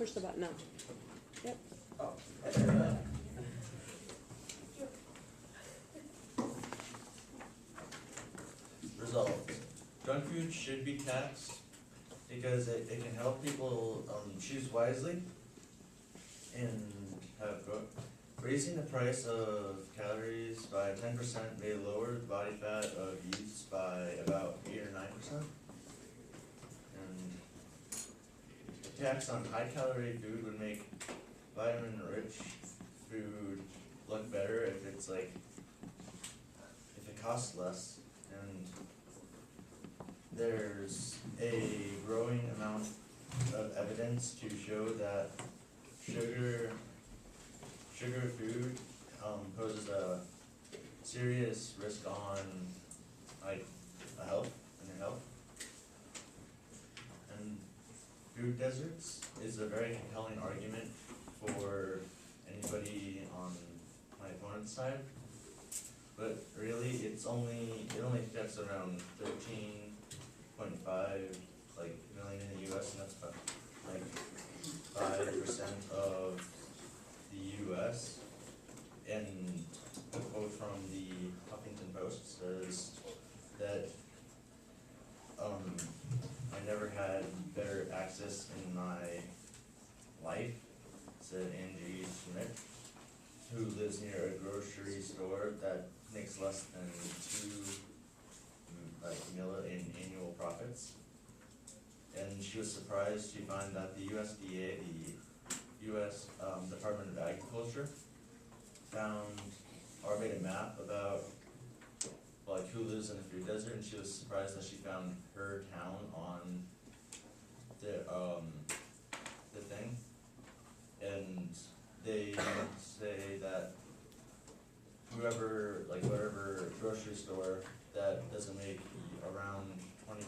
push the button now. Yep. Oh. Result. Junk food should be taxed because it can help people choose wisely and have growth. Raising the price of calories by 10% may lower the body fat of youths by about 8 or 9%. And a tax on high calorie food would make vitamin rich food look better if it's like, if it costs less. And there's a growing amount of evidence to show that sugar food poses a serious risk on like health and your health. And food deserts is a very compelling argument for anybody on my opponent's side, but really it only affects around 13.5 million in the US, and that's about like 5% of the US. And a quote from the Huffington Post says that I never had better access in my life, said Angie Schmidt, who lives near a grocery store that makes less than $2 million in annual profits. And she was surprised to find that the USDA, the U.S. Department of Agriculture, found or made a map about like who lives in the food desert, and she was surprised that she found her town on the thing. And they say that whoever, like whatever grocery store that doesn't make around 20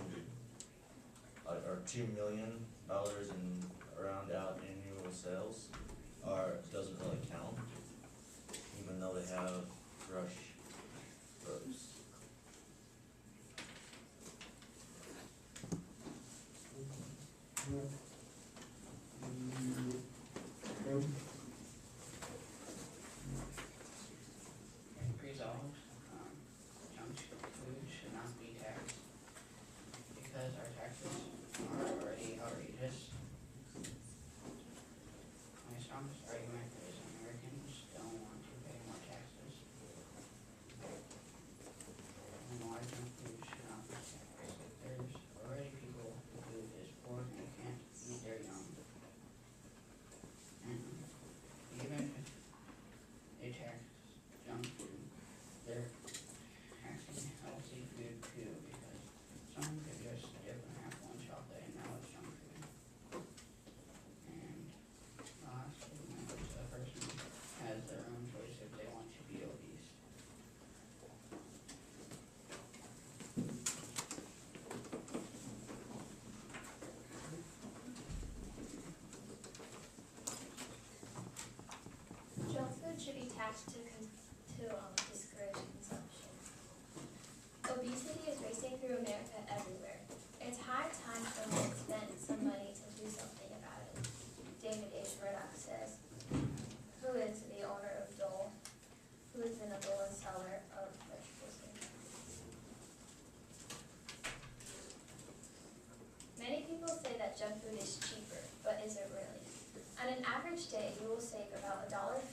or $2 million in around out annual sales doesn't really count, even though they have fresh produce. Resolved, junk food should not be taxed because our taxes are already outrageous. My strongest argument is Americans don't want to pay more taxes. And why junk food should not be taxed. There's already people who is poor and can't feed their young. And even if they tax junk food, they're taxing healthy food too, because someone could just dip an apple in chocolate and now it's junk food. And lastly, a person has their own choice if they want to be obese. Junk food should be taxed to discourage consumption. Obesity is racing through America everywhere. It's high time someone spent some money to do something about it. David H. Murdoch says, who is the owner of Dole, who is the number one seller of vegetables and nuts. Many people say that junk food is cheaper, but is it really? On an average day, you will save about $1.50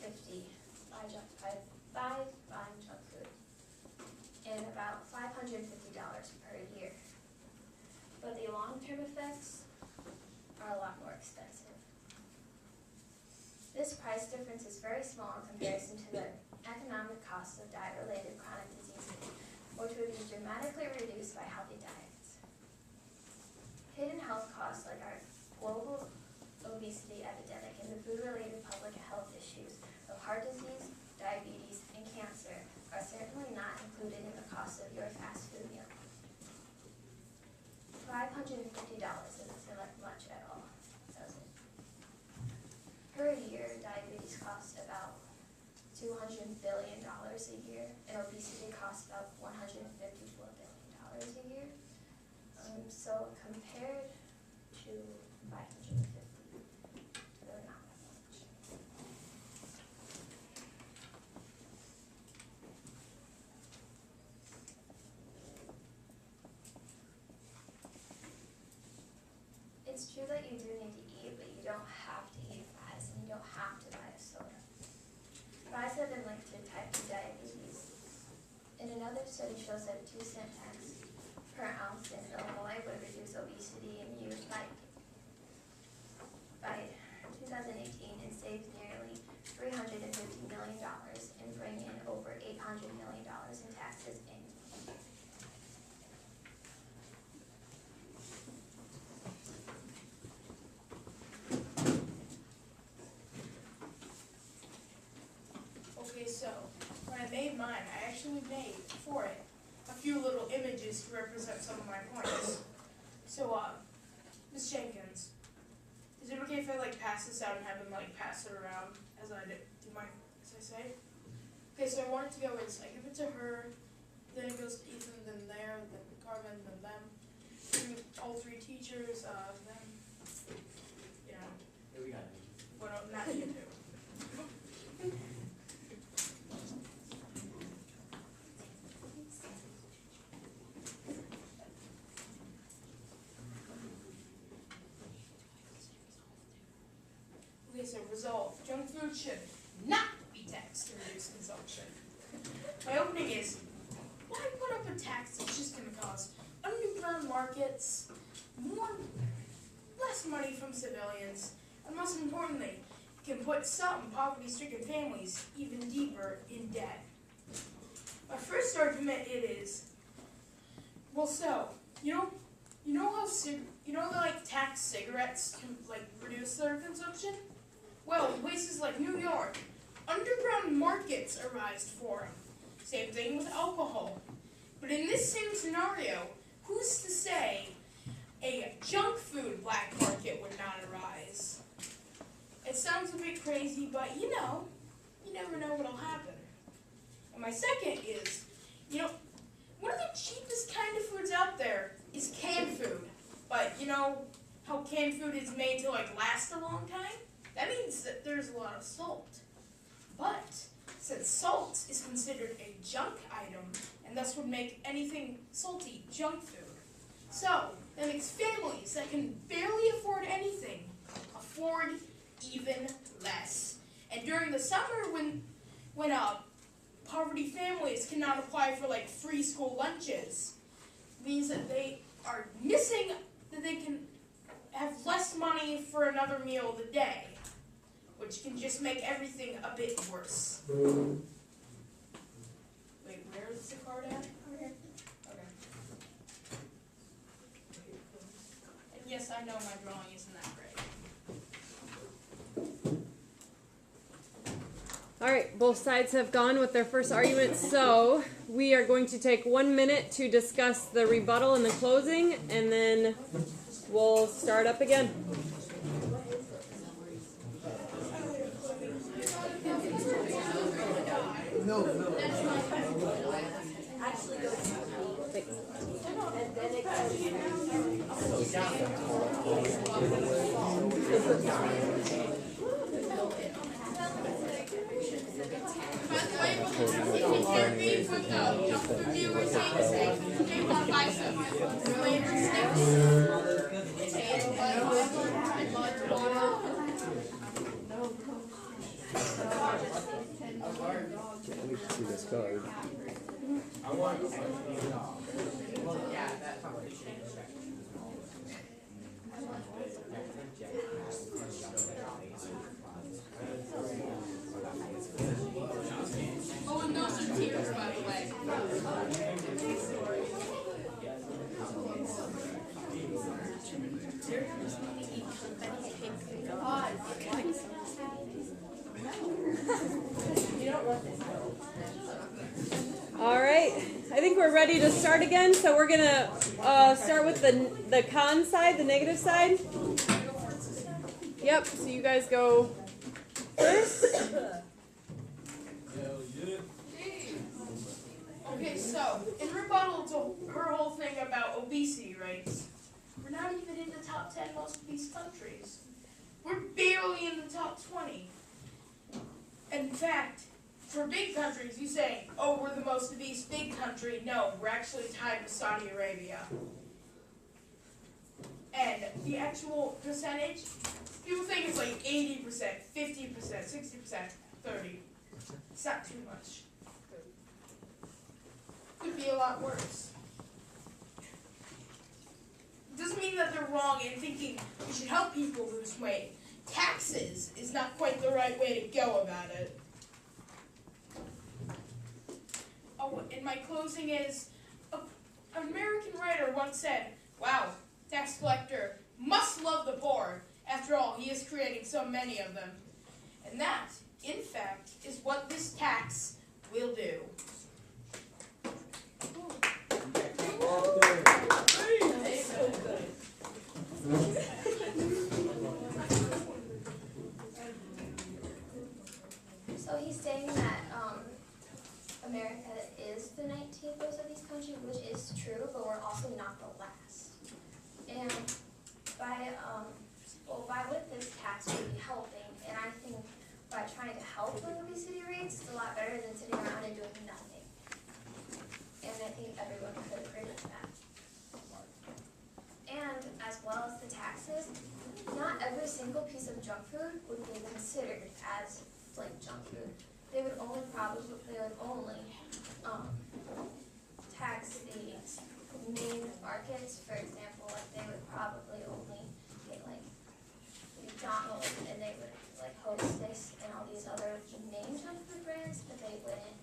by buying junk food, and about $550 per year. But the long-term effects are a lot more expensive. This price difference is very small in comparison to the economic cost of diet-related chronic diseases, which would be dramatically reduced by healthy diets. Hidden health costs like our global obesity epidemic and the food-related public health issues of heart disease, diabetes, and cancer are certainly not included in the cost of your fast food meal. $550 doesn't seem like much at all, does it? Per year, diabetes costs about $200 billion a year, and obesity costs about $154 billion a year. So compared to $550, It's true that you do need to eat, but you don't have to eat fries, and you don't have to buy a soda. Fries have been linked to type 2 diabetes. And another study shows that a 2-cent tax per ounce in Illinois would reduce obesity in youth by 2018 and save nearly $350 million and bring in over $800 million in taxes annually. Okay, so when I made mine, I actually made for it a few little images to represent some of my points. So, Ms. Jenkins, is it okay if I pass this out and have him pass it around as I do my as I say? Okay, so I want it to go as I give it to her, then it goes to Ethan, then there, then Carmen, then them, to all three teachers, then you know. Here we got it. Well, not you two. Okay, so resolve. Junk food should not be taxed to reduce consumption. My opening is, why put up a tax that's just going to cause underground markets, less money from civilians, and most importantly, can put some poverty-stricken families even deeper in debt. My first argument is, well, so you know how tax cigarettes can reduce their consumption? Well, in places like New York, underground markets arise for them. Same thing with alcohol. But in this same scenario, who's to say a junk food black market would not arise? It sounds a bit crazy, but you never know what'll happen. And my second is, one of the cheapest kind of foods out there is canned food. But you know how canned food is made to last a long time? That means that there's a lot of salt. But since salt is considered a junk item, and thus would make anything salty junk food, so that makes families that can barely afford anything afford even less. And during the summer, when poverty families cannot apply for free school lunches, means that they are missing, that they can have less money for another meal of the day, which can just make everything a bit worse. Wait, where is the card at? Okay. And yes, I know my drawing isn't that great. All right, both sides have gone with their first argument, so we are going to take 1 minute to discuss the rebuttal and the closing, and then we'll start up again. No. Let me see this card. Oh, and those are tears, by the way. All right, I think we're ready to start again. So we're gonna start with the con side, the negative side. Yep. So you guys go first. Okay, so in rebuttal to her whole thing about obesity rates, we're not even in the top 10 most obese countries. We're barely in the top 20. In fact, for big countries, you say, oh, we're the most obese big country. No, we're actually tied with Saudi Arabia. and the actual percentage, people think it's like 80%, 50%, 60%, 30%. It's not too much. Could be a lot worse. Doesn't mean that they're wrong in thinking we should help people lose weight. Taxes is not quite the right way to go about it. Oh, and my closing is, an American writer once said, "Wow, tax collector must love the poor. After all, he is creating so many of them." And that, in fact, is what this tax will do. So he's saying that America is the 19th most obese country, which is true, but we're also not the last. And by with this tax we'll be helping, and I think by trying to help with obesity rates, it's a lot better than sitting around and doing nothing. And I think everyone could agree with that. And as well as the taxes, not every single piece of junk food would be considered as like junk food. They would only tax the main markets. For example, like they would probably only get like McDonald's, and they would like Hostess and all these other main junk food brands, but they wouldn't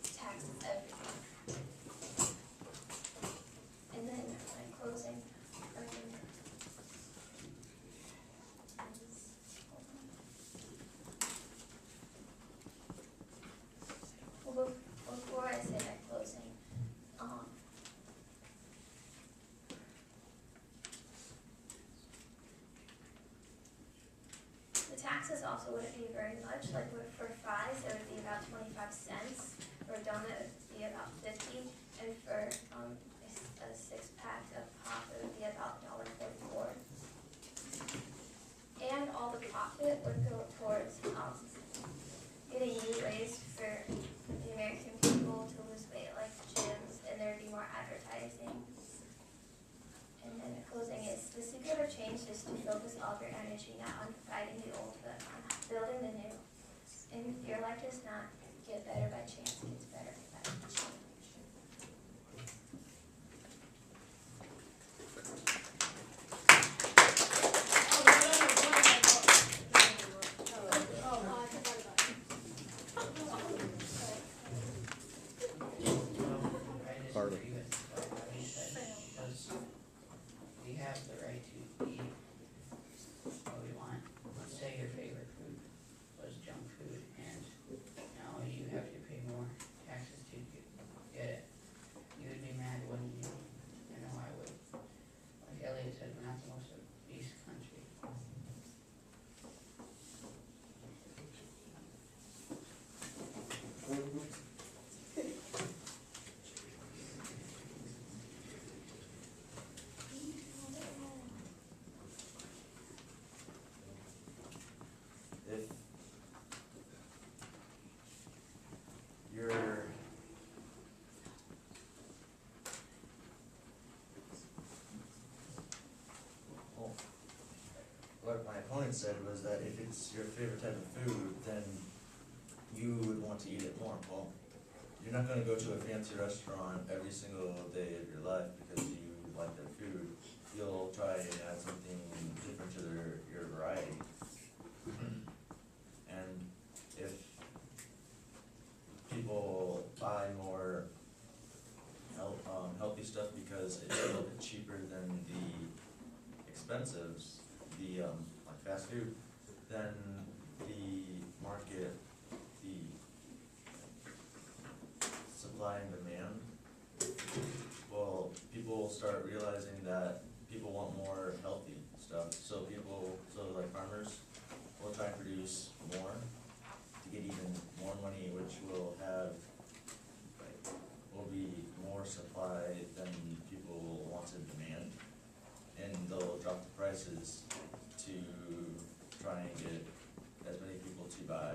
tax everything. And then my closing argument. Well, before I say my closing, the taxes also wouldn't be very much. Like for fries, it would be about 25 cents. For a donut, it would be about 50, and for a 6-pack of pop, it would be about $1.44. And all the profit would go towards getting new ways for the American people to lose weight, like gyms, and there would be more advertising. And then the closing is, the secret of change is to focus all of your energy not on fighting the old, but on building the new. And your life does not get better by chance, it gets better by change. I disagree with what he said, because we have the right to eat what we want. Let's say your favorite food was junk food, and now you have to pay more taxes to get it. You would be mad, wouldn't you? I know I would. Like Elliot said, we're not the most obese country. If you're well, what my opponent said was that if it's your favorite type of food, then you would want to eat it more. Well, you're not gonna go to a fancy restaurant every single day of your life because you like their food. You'll try and add something different to your variety. And if people buy more healthy stuff because it's a little bit cheaper than the expensives, the like fast food, then the market, the supply and demand, well, people will start realizing that people want more healthy stuff. So like farmers will try and produce more to get even more money, which will be more supply than people will want to demand, and they'll drop the prices to try and get as many people to buy